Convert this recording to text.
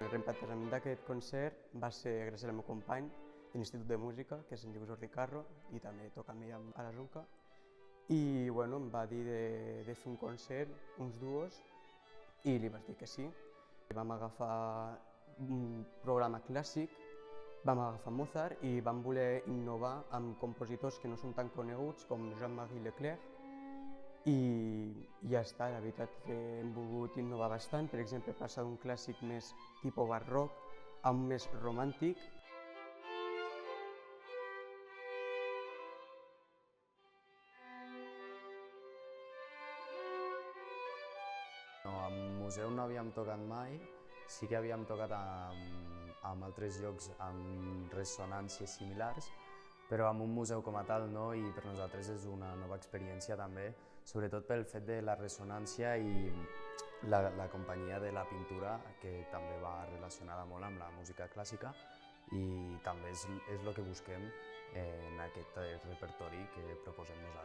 El reemplaçament d'aquest concert va ser gràcies al meu company de l'Institut de Música, que se'n diu Jordi Carro, i també toca amb ell a la Junca. I bueno, em va dir de fer un concert, uns duos, i li vaig dir que sí. Vam agafar un programa clàssic, vam agafar Mozart i vam voler innovar amb compositors que no són tan coneguts com Jean-Marie Leclerc, i ja està, la veritat que hem volgut innovar bastant, per exemple passar d'un clàssic més tipus barroc a un més romàntic. No, al museu no havíem tocat mai, sí que havíem tocat amb altres llocs amb ressonàncies similars, però amb un museu com a tal no, i per nosaltres és una nova experiència també, sobretot pel fet de la ressonància i la companyia de la pintura, que també va relacionada molt amb la música clàssica, i també és el que busquem en aquest repertori que proposem nosaltres.